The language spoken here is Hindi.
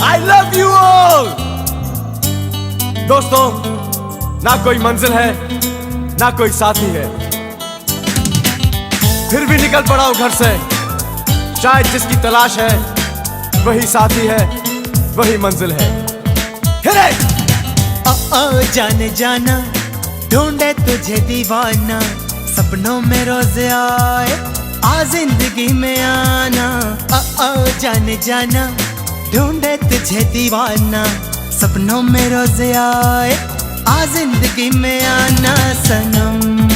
I love you all. दोस्तों, ना कोई मंजिल है ना कोई साथी है, फिर भी निकल पड़ा हूं घर से। शायद जिसकी तलाश है वही साथी है, वही मंजिल है। हिरे! ओ जाने जाना, ढूंढे तुझे दीवाना, सपनों में रोज आए आ जिंदगी में आना। ओ जाने जाना, ढूंढे तुझे दीवाना, सपनों में रोज आए आ जिंदगी में आना सनम।